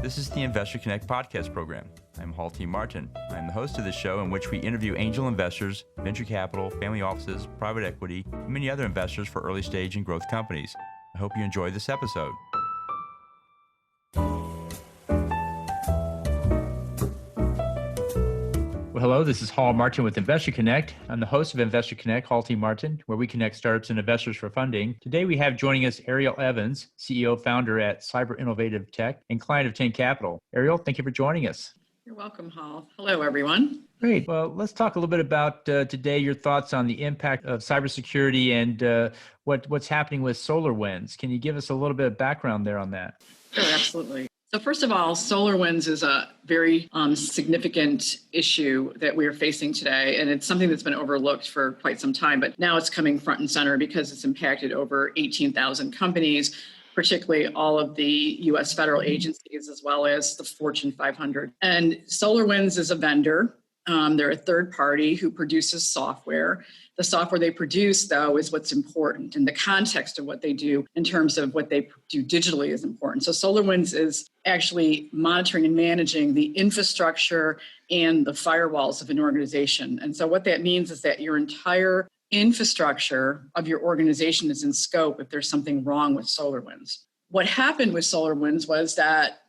This is the Investor Connect podcast program. I'm Hall T. Martin. I'm the host of this show in which we interview angel investors, venture capital, family offices, private equity, and many other investors for early stage and growth companies. I hope you enjoy this episode. Well, hello, this is Hall Martin with Investor Connect. I'm the host of Investor Connect, Hall T. Martin, where we connect startups and investors for funding. Today we have joining us Ariel Evans, CEO founder at Cyber Innovative Tech and client of 10 Capital. Ariel, thank you for joining us. You're welcome, Hall. Hello, everyone. Great. Well, let's talk a little bit about today, your thoughts on the impact of cybersecurity and what's happening with SolarWinds. Can you give us a little bit of background there on that? Sure, absolutely. So first of all, SolarWinds is a very significant issue that we are facing today, and it's something that's been overlooked for quite some time, but now it's coming front and center because it's impacted over 18,000 companies, particularly all of the U.S. federal agencies, as well as the Fortune 500. And SolarWinds is a vendor. They're a third party who produces software. The software they produce, though, is what's important, and the context of what they do in terms of what they do digitally is important. So SolarWinds is actually monitoring and managing the infrastructure and the firewalls of an organization. And so what that means is that your entire infrastructure of your organization is in scope if there's something wrong with SolarWinds. What happened with SolarWinds was that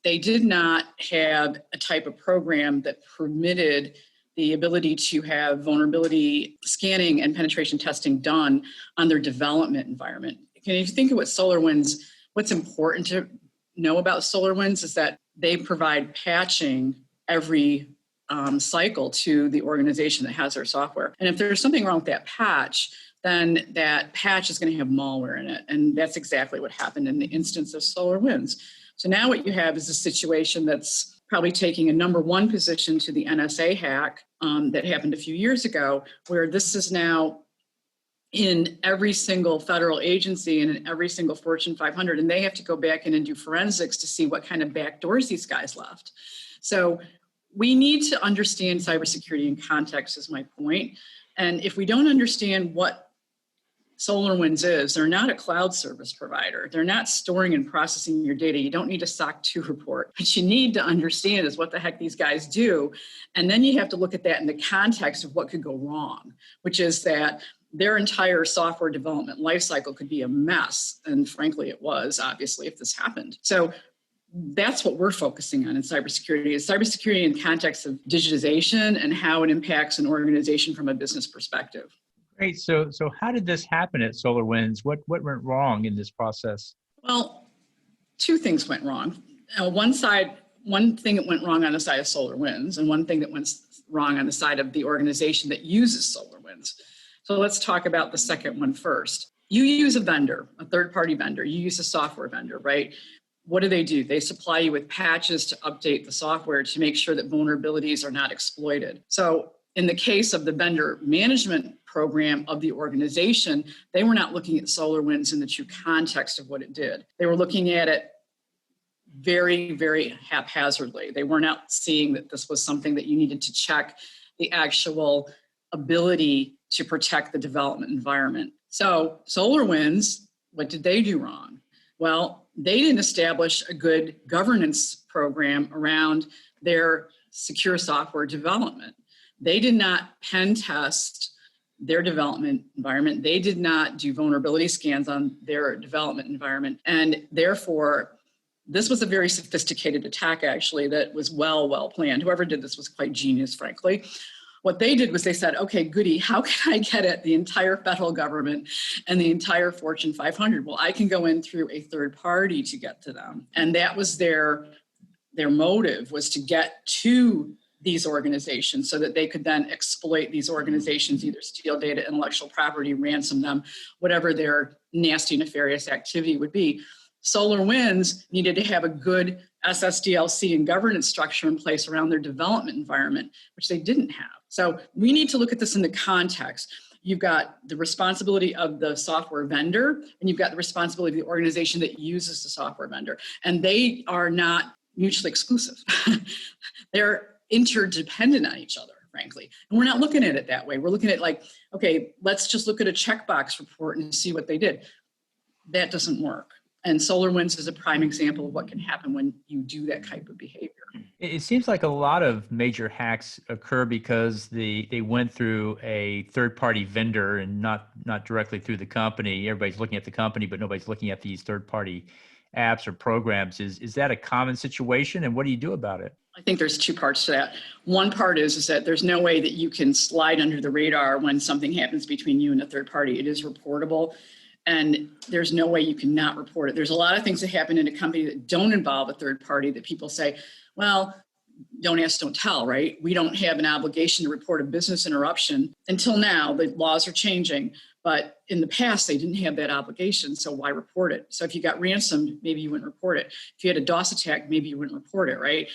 they did not have a type of program that permitted the ability to have vulnerability scanning and penetration testing done on their development environment. Can you think of what SolarWinds, what's important to know about SolarWinds is that they provide patching every cycle to the organization that has their software. And if there's something wrong with that patch, then that patch is going to have malware in it. And that's exactly what happened in the instance of SolarWinds. So now what you have is a situation that's probably taking a number one position to the NSA hack that happened a few years ago, where this is now in every single federal agency and in every single Fortune 500, and they have to go back in and do forensics to see what kind of backdoors these guys left. So we need to understand cybersecurity in context is my point. And if we don't understand what SolarWinds is, they're not a cloud service provider. They're not storing and processing your data. You don't need a SOC 2 report. What you need to understand is what the heck these guys do. And then you have to look at that in the context of what could go wrong, which is that their entire software development lifecycle could be a mess. And frankly, it was, obviously, if this happened. So that's what we're focusing on in cybersecurity, is cybersecurity in context of digitization and how it impacts an organization from a business perspective. Great. So how did this happen at SolarWinds? What went wrong in this process? Well, two things went wrong. One thing that went wrong on the side of SolarWinds, and one thing that went wrong on the side of the organization that uses SolarWinds. So let's talk about the second one first. You use a vendor, a third-party vendor. You use a software vendor, right? What do? They supply you with patches to update the software to make sure that vulnerabilities are not exploited. So in the case of the vendor management program of the organization, they were not looking at SolarWinds in the true context of what it did. They were looking at it very, very haphazardly. They were not seeing that this was something that you needed to check the actual ability to protect the development environment. So SolarWinds, what did they do wrong? Well, they didn't establish a good governance program around their secure software development. They did not pen test their development environment. They did not do vulnerability scans on their development environment. And therefore, this was a very sophisticated attack, actually, that was well planned. Whoever did this was quite genius, frankly. What they did was they said, okay, goody, how can I get at the entire federal government and the entire Fortune 500? Well, I can go in through a third party to get to them. And that was their motive, was to get to these organizations so that they could then exploit these organizations, either steal data, intellectual property, ransom them, whatever their nasty, nefarious activity would be. SolarWinds needed to have a good SSDLC and governance structure in place around their development environment, which they didn't have. So we need to look at this in the context. You've got the responsibility of the software vendor, and you've got the responsibility of the organization that uses the software vendor. And they are not mutually exclusive. They're interdependent on each other, frankly. And we're not looking at it that way. We're looking at like, okay, let's just look at a checkbox report and see what they did. That doesn't work. And SolarWinds is a prime example of what can happen when you do that type of behavior. It seems like a lot of major hacks occur because they went through a third-party vendor and not directly through the company. Everybody's looking at the company, but nobody's looking at these third-party apps or programs. Is that a common situation, and what do you do about it? I think there's two parts to that. One part is that there's no way that you can slide under the radar when something happens between you and a third party. It is reportable. And there's no way you can not report it. There's a lot of things that happen in a company that don't involve a third party that people say, well, don't ask, don't tell, right? We don't have an obligation to report a business interruption. Until now, the laws are changing, but in the past, they didn't have that obligation, so why report it? So if you got ransomed, maybe you wouldn't report it. If you had a DOS attack, maybe you wouldn't report it, right?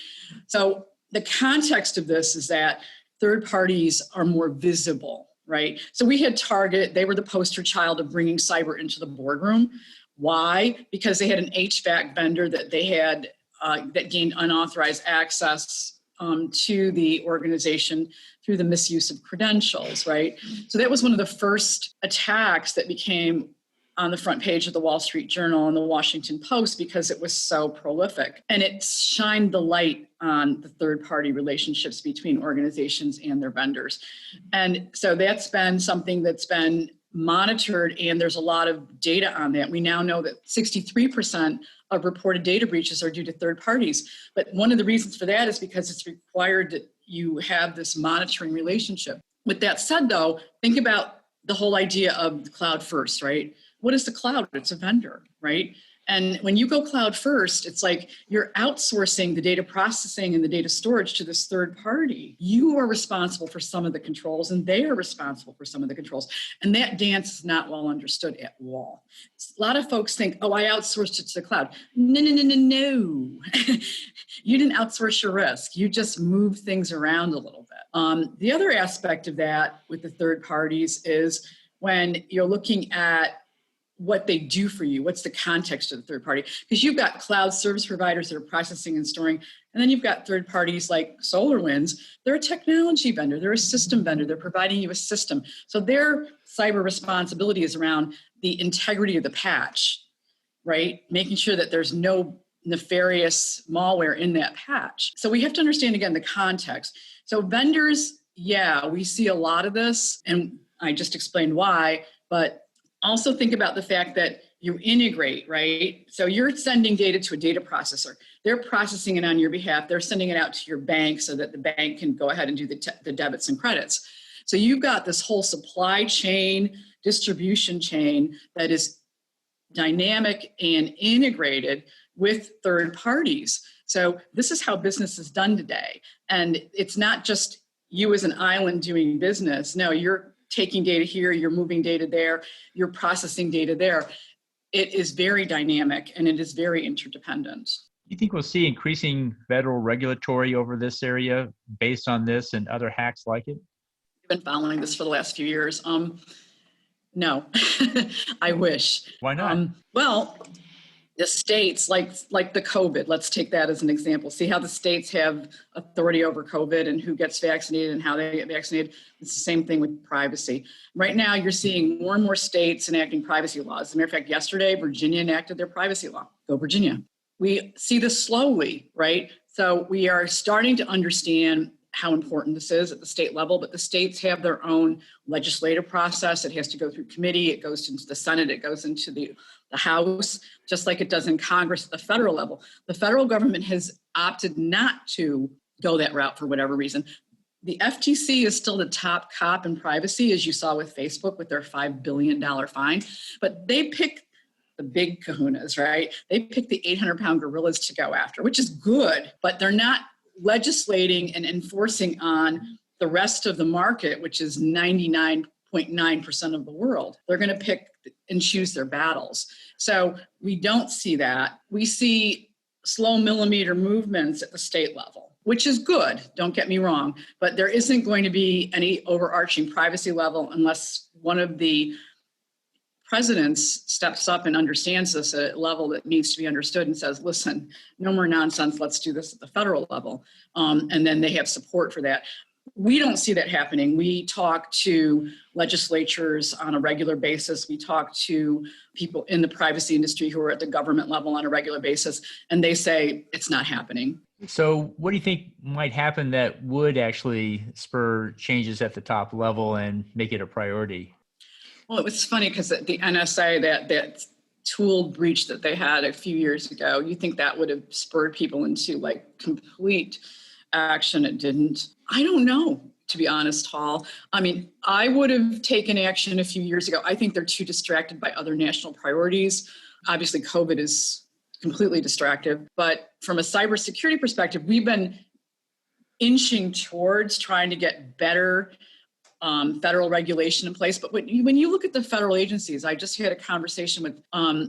So the context of this is that third parties are more visible, right? So we had Target, they were the poster child of bringing cyber into the boardroom. Why? Because they had an HVAC vendor that they had that gained unauthorized access to the organization through the misuse of credentials, right? So that was one of the first attacks that became on the front page of the Wall Street Journal and the Washington Post because it was so prolific. And it shined the light on the third-party relationships between organizations and their vendors. And so that's been something that's been monitored, and there's a lot of data on that. We now know that 63% of reported data breaches are due to third parties. But one of the reasons for that is because it's required that you have this monitoring relationship. With that said, though, think about the whole idea of the cloud first, right? What is the cloud? It's a vendor, right? And when you go cloud first, it's like you're outsourcing the data processing and the data storage to this third party. You are responsible for some of the controls, and they are responsible for some of the controls. And that dance is not well understood at all. A lot of folks think, oh, I outsourced it to the cloud. No. You didn't outsource your risk. You just moved things around a little bit. The other aspect of that with the third parties is when you're looking at what they do for you, what's the context of the third party? Because you've got cloud service providers that are processing and storing, and then you've got third parties like SolarWinds. They're a technology vendor, they're a system vendor, they're providing you a system. So their cyber responsibility is around the integrity of the patch, right? Making sure that there's no nefarious malware in that patch. So we have to understand, again, the context. So vendors, yeah, we see a lot of this, and I just explained why, but also think about the fact that you integrate, right? So you're sending data to a data processor. They're processing it on your behalf. They're sending it out to your bank so that the bank can go ahead and do the debits and credits. So you've got this whole supply chain, distribution chain that is dynamic and integrated with third parties. So this is how business is done today. And it's not just you as an island doing business. No, you're taking data here, you're moving data there, you're processing data there. It is very dynamic and it is very interdependent. Do you think we'll see increasing federal regulatory over this area based on this and other hacks like it? I've been following this for the last few years. No, I wish. Why not? Well, the states, like the COVID, let's take that as an example. See how the states have authority over COVID and who gets vaccinated and how they get vaccinated. It's the same thing with privacy. Right now, you're seeing more and more states enacting privacy laws. As a matter of fact, yesterday, Virginia enacted their privacy law. Go Virginia. We see this slowly, right? So we are starting to understand how important this is at the state level, but the states have their own legislative process. It has to go through committee, it goes into the Senate, it goes into the House, just like it does in Congress at the federal level. The federal government has opted not to go that route for whatever reason. The FTC is still the top cop in privacy, as you saw with Facebook with their $5 billion fine, but they pick the big kahunas, right? They pick the 800-pound gorillas to go after, which is good, but they're not legislating and enforcing on the rest of the market, which is 99.9% of the world. They're going to pick and choose their battles. So we don't see that. We see slow millimeter movements at the state level, which is good, don't get me wrong, but there isn't going to be any overarching privacy level unless one of the presidents steps up and understands this at a level that needs to be understood and says, listen, no more nonsense, let's do this at the federal level. And then they have support for that. We don't see that happening. We talk to legislatures on a regular basis. We talk to people in the privacy industry who are at the government level on a regular basis, and they say it's not happening. So what do you think might happen that would actually spur changes at the top level and make it a priority? Well, it was funny because the NSA, that tool breach that they had a few years ago, you think that would have spurred people into like complete action. It didn't. I don't know, to be honest, Hall. I mean, I would have taken action a few years ago. I think they're too distracted by other national priorities. Obviously, COVID is completely distractive. But from a cybersecurity perspective, we've been inching towards trying to get better federal regulation in place. But when you look at the federal agencies, I just had a conversation with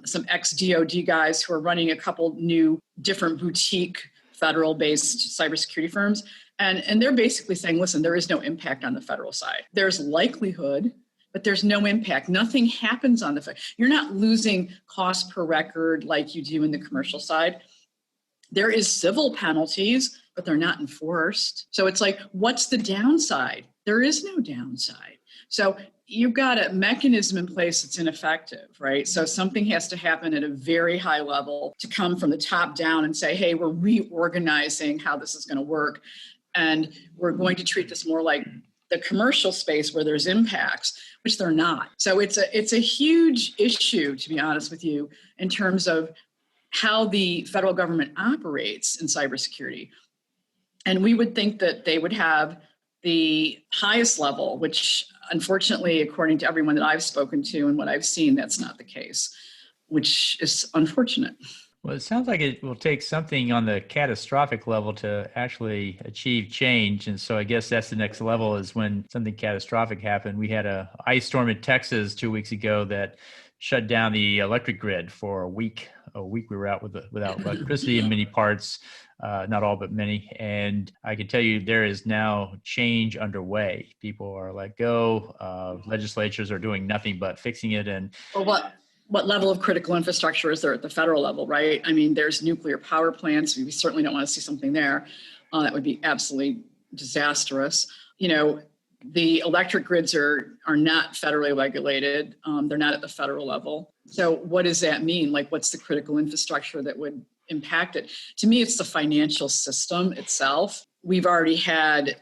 some ex-DOD guys who are running a couple new different boutique federal-based cybersecurity firms. And they're basically saying, listen, there is no impact on the federal side. There's likelihood, but there's no impact. Nothing happens on the you're not losing cost per record like you do in the commercial side. There is civil penalties, but they're not enforced. So it's like, what's the downside? There is no downside. So you've got a mechanism in place that's ineffective, right? So something has to happen at a very high level to come from the top down and say, hey, we're reorganizing how this is going to work. And we're going to treat this more like the commercial space where there's impacts, which they're not. So it's a huge issue, to be honest with you, in terms of how the federal government operates in cybersecurity. And we would think that they would have the highest level, which unfortunately, according to everyone that I've spoken to and what I've seen, that's not the case, which is unfortunate. Well, it sounds like it will take something on the catastrophic level to actually achieve change. And so I guess that's the next level, is when something catastrophic happened. We had a ice storm in Texas 2 weeks ago that shut down the electric grid for a week. We were out without electricity in many parts, not all, but many. And I can tell you there is now change underway. People are let go. Legislatures are doing nothing but fixing it. And well, what level of critical infrastructure is there at the federal level, right? I mean, there's nuclear power plants. We certainly don't want to see something there. That would be absolutely disastrous. You know, the electric grids are not federally regulated. They're not at the federal level. So what does that mean? Like, what's the critical infrastructure that would impact it? To me, it's the financial system itself. We've already had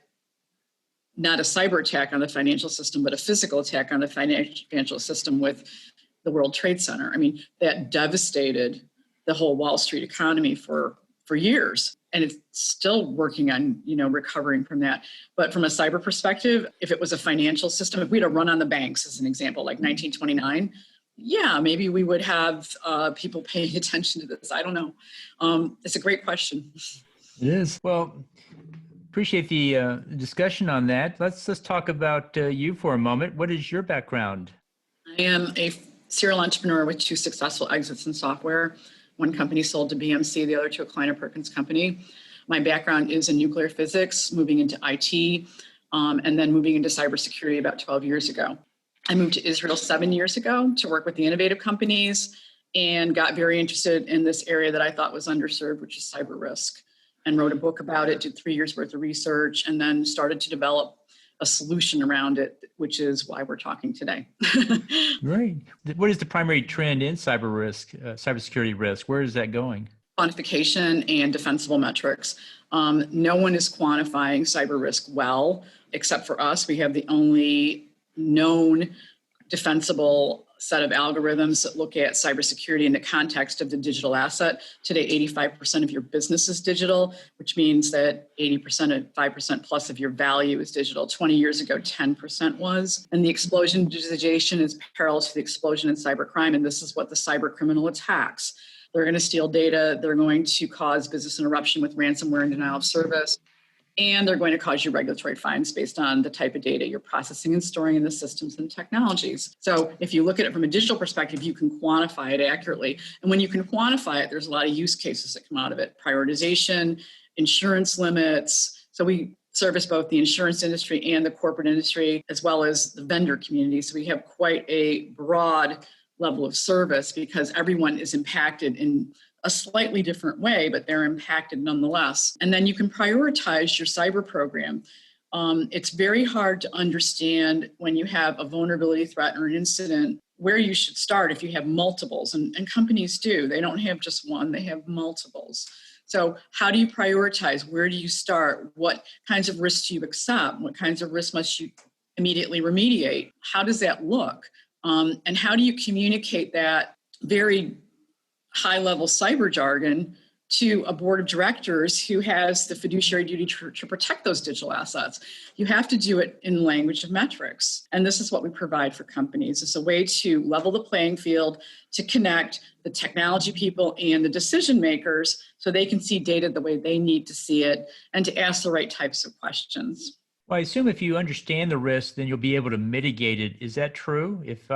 not a cyber attack on the financial system, but a physical attack on the financial system with the World Trade Center. I mean, that devastated the whole Wall Street economy for years. And it's still working on, recovering from that. But from a cyber perspective, if it was a financial system, if we had a run on the banks, as an example, like 1929, yeah, maybe we would have people paying attention to this. I don't know. It's a great question. It is. Well, appreciate the discussion on that. Let's talk about you for a moment. What is your background? I am a serial entrepreneur with 2 successful exits in software. One company sold to BMC, the other to a Kleiner Perkins company. My background is in nuclear physics, moving into IT, and then moving into cybersecurity about 12 years ago. I moved to Israel 7 years ago to work with the innovative companies and got very interested in this area that I thought was underserved, which is CyberRisk, and wrote a book about it, did 3 years worth of research, and then started to develop a solution around it, which is why we're talking today. Great. What is the primary trend in cybersecurity risk? Where is that going? Quantification and defensible metrics. No one is quantifying cyber risk well, except for us. We have the only known defensible set of algorithms that look at cybersecurity in the context of the digital asset. Today, 85% of your business is digital, which means that 80% of 5% plus of your value is digital. 20 years ago, 10% was. And the explosion in digitization is parallel to the explosion in cybercrime. And this is what the cyber criminal attacks. They're going to steal data. They're going to cause business interruption with ransomware and denial of service. And they're going to cause you regulatory fines based on the type of data you're processing and storing in the systems and technologies. So if you look at it from a digital perspective, you can quantify it accurately. And when you can quantify it, there's a lot of use cases that come out of it. Prioritization, insurance limits. So we service both the insurance industry and the corporate industry, as well as the vendor community. So we have quite a broad level of service because everyone is impacted in a slightly different way, but they're impacted nonetheless. And then you can prioritize your cyber program. It's very hard to understand when you have a vulnerability threat or an incident where you should start if you have multiples. And companies do. They don't have just one, they have multiples. So how do you prioritize? Where do you start? What kinds of risks do you accept? What kinds of risks must you immediately remediate? How does that look? And how do you communicate that very high-level cyber jargon to a board of directors who has the fiduciary duty to protect those digital assets? You have to do it in language of metrics. And this is what we provide for companies. It's a way to level the playing field, to connect the technology people and the decision makers so they can see data the way they need to see it and to ask the right types of questions. Well, I assume if you understand the risk, then you'll be able to mitigate it. Is that true? If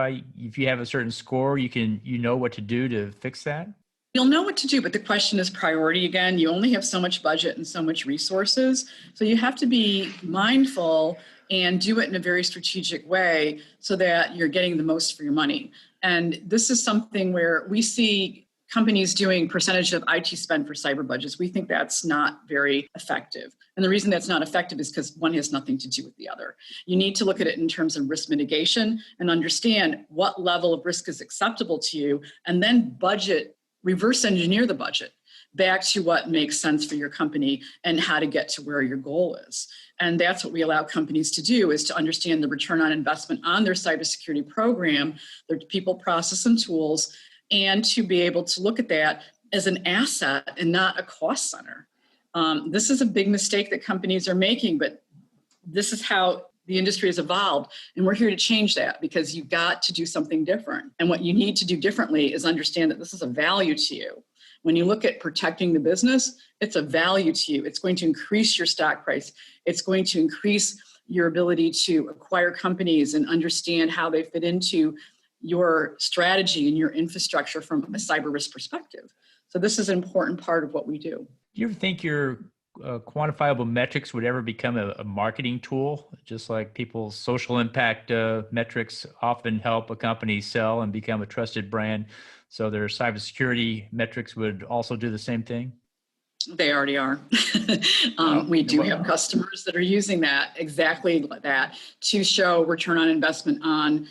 you have a certain score, you know what to do to fix that? You'll know what to do, but the question is priority again. You only have so much budget and so much resources. So you have to be mindful and do it in a very strategic way so that you're getting the most for your money. And this is something where we see companies doing percentage of IT spend for cyber budgets. We think that's not very effective. And the reason that's not effective is because one has nothing to do with the other. You need to look at it in terms of risk mitigation and understand what level of risk is acceptable to you, and then reverse engineer the budget back to what makes sense for your company and how to get to where your goal is. And that's what we allow companies to do, is to understand the return on investment on their cybersecurity program, their people, process, and tools, and to be able to look at that as an asset and not a cost center. This is a big mistake that companies are making, but this is how the industry has evolved, and we're here to change that because you've got to do something different. And what you need to do differently is understand that this is a value to you. When you look at protecting the business, it's a value to you. It's going to increase your stock price. It's going to increase your ability to acquire companies and understand how they fit into your strategy and your infrastructure from a cyber risk perspective. So this is an important part of what we do. Do you ever think your quantifiable metrics would ever become a marketing tool, just like people's social impact metrics often help a company sell and become a trusted brand? So their cybersecurity metrics would also do the same thing? They already are. We do have customers that are using that, exactly that, to show return on investment on.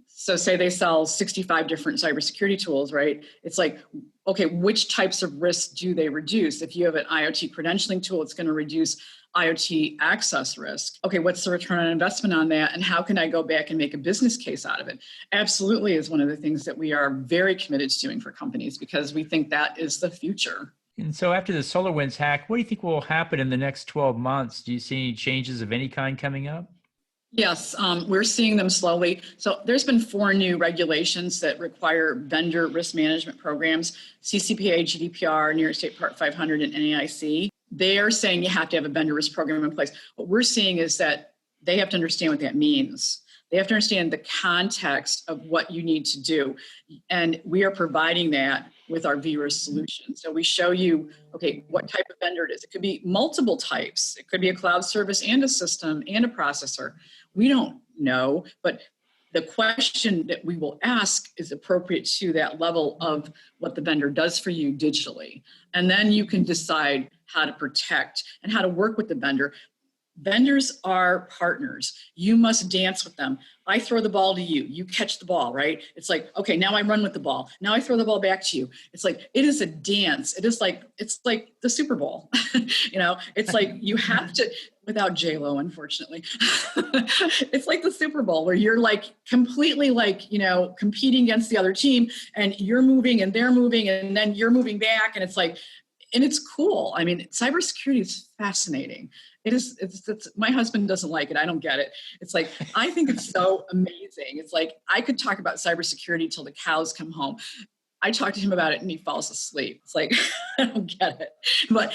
So say they sell 65 different cybersecurity tools, right? It's like, okay, which types of risks do they reduce? If you have an IoT credentialing tool, it's going to reduce IoT access risk. Okay, what's the return on investment on that? And how can I go back and make a business case out of it? Absolutely is one of the things that we are very committed to doing for companies because we think that is the future. And so after the SolarWinds hack, what do you think will happen in the next 12 months? Do you see any changes of any kind coming up? Yes, we're seeing them slowly. So there's been 4 new regulations that require vendor risk management programs: CCPA, GDPR, New York State Part 500, and NAIC. They are saying you have to have a vendor risk program in place. What we're seeing is that they have to understand what that means. They have to understand the context of what you need to do. And we are providing that with our VRisk solution. So we show you, okay, what type of vendor it is. It could be multiple types. It could be a cloud service and a system and a processor. We don't know, but the question that we will ask is appropriate to that level of what the vendor does for you digitally. And then you can decide how to protect and how to work with the vendor. Vendors are partners. You must dance with them. I throw the ball to you. You catch the ball, right? It's like, okay, now I run with the ball. Now I throw the ball back to you. It's like, it is a dance. It's like the Super Bowl. It's like you have to, without J-Lo, unfortunately. It's like the Super Bowl where you're like completely competing against the other team, and you're moving and they're moving and then you're moving back. And it's like, and it's cool. I mean, cybersecurity is fascinating. It's my husband doesn't like it. I don't get it. It's like, I think it's so amazing. It's like, I could talk about cybersecurity till the cows come home. I talk to him about it and he falls asleep. It's like, I don't get it. But,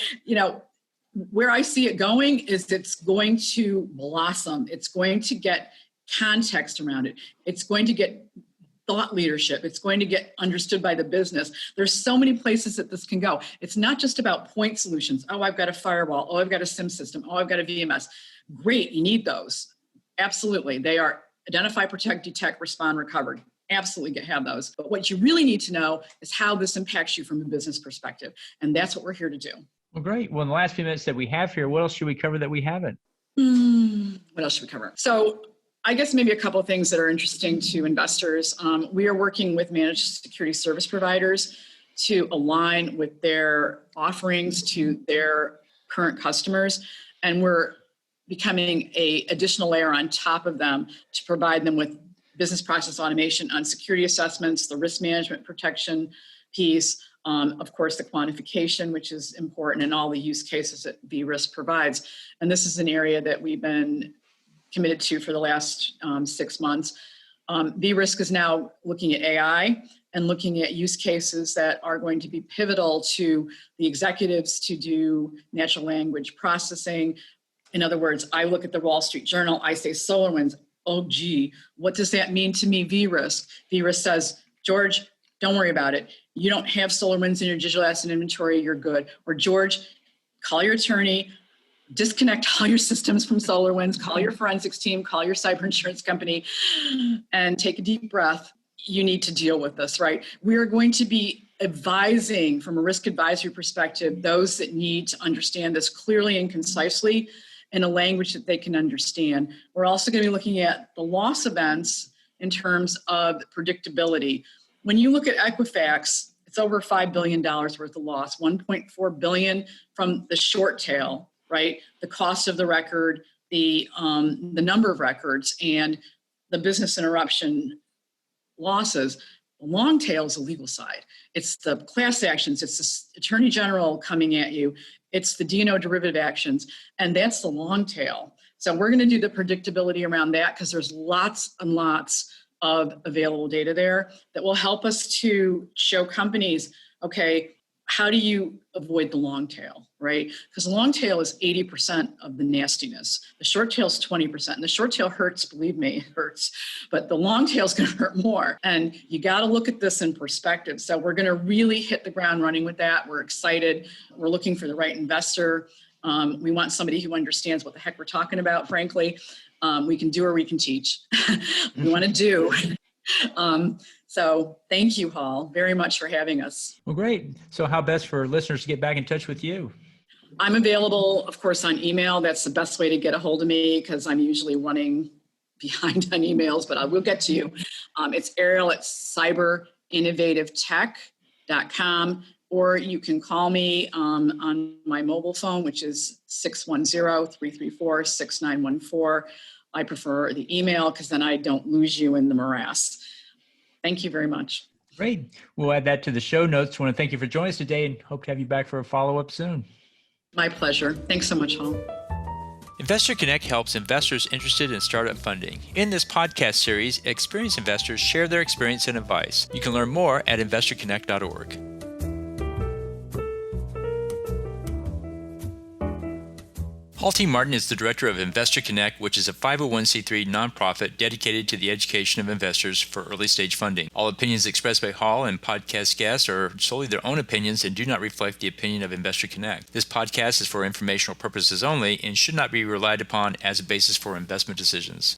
where I see it going is it's going to blossom. It's going to get context around it. It's going to get thought leadership. It's going to get understood by the business. There's so many places that this can go. It's not just about point solutions. Oh, I've got a firewall. Oh, I've got a SIM system. Oh, I've got a VMS. Great, you need those. Absolutely. They are identify, protect, detect, respond, recover. Absolutely have those. But what you really need to know is how this impacts you from a business perspective. And that's what we're here to do. Well, great. Well, in the last few minutes that we have here, what else should we cover that we haven't? What else should we cover? So I guess maybe a couple of things that are interesting to investors. We are working with managed security service providers to align with their offerings to their current customers. And we're becoming an additional layer on top of them to provide them with business process automation on security assessments, the risk management protection piece, of course, the quantification, which is important, and all the use cases that VRisk provides. And this is an area that we've been committed to for the last 6 months. VRisk is now looking at AI and looking at use cases that are going to be pivotal to the executives to do natural language processing. In other words, I look at the Wall Street Journal, I say SolarWinds, oh gee, what does that mean to me, VRisk? VRisk says, George, don't worry about it. You don't have SolarWinds in your digital asset inventory, you're good. Or George, call your attorney, disconnect all your systems from SolarWinds, call your forensics team, call your cyber insurance company, and take a deep breath. You need to deal with this, right? We are going to be advising from a risk advisory perspective, those that need to understand this clearly and concisely in a language that they can understand. We're also going to be looking at the loss events in terms of predictability. When you look at Equifax, it's over $5 billion worth of loss, $1.4 billion from the short tail, right? The cost of the record, the number of records, and the business interruption losses. The long tail is the legal side. It's the class actions. It's the attorney general coming at you. It's the D&O derivative actions. And that's the long tail. So we're going to do the predictability around that because there's lots and lots of available data there that will help us to show companies, okay, how do you avoid the long tail, right? Because the long tail is 80% of the nastiness. The short tail is 20%. And the short tail hurts, believe me, it hurts. But the long tail is going to hurt more. And you got to look at this in perspective. So we're going to really hit the ground running with that. We're excited. We're looking for the right investor. We want somebody who understands what the heck we're talking about, frankly. We can do or we can teach. We want to do. So thank you, Hall, very much for having us. Well, great. So how best for listeners to get back in touch with you? I'm available, of course, on email. That's the best way to get a hold of me because I'm usually running behind on emails, but I will get to you. It's Ariel at cyberinnovativetech.com, or you can call me on my mobile phone, which is 610-334-6914. I prefer the email because then I don't lose you in the morass. Thank you very much. Great. We'll add that to the show notes. I want to thank you for joining us today and hope to have you back for a follow-up soon. My pleasure. Thanks so much, Hall. Investor Connect helps investors interested in startup funding. In this podcast series, experienced investors share their experience and advice. You can learn more at investorconnect.org. Hall T. Martin is the director of Investor Connect, which is a 501c3 nonprofit dedicated to the education of investors for early-stage funding. All opinions expressed by Hall and podcast guests are solely their own opinions and do not reflect the opinion of Investor Connect. This podcast is for informational purposes only and should not be relied upon as a basis for investment decisions.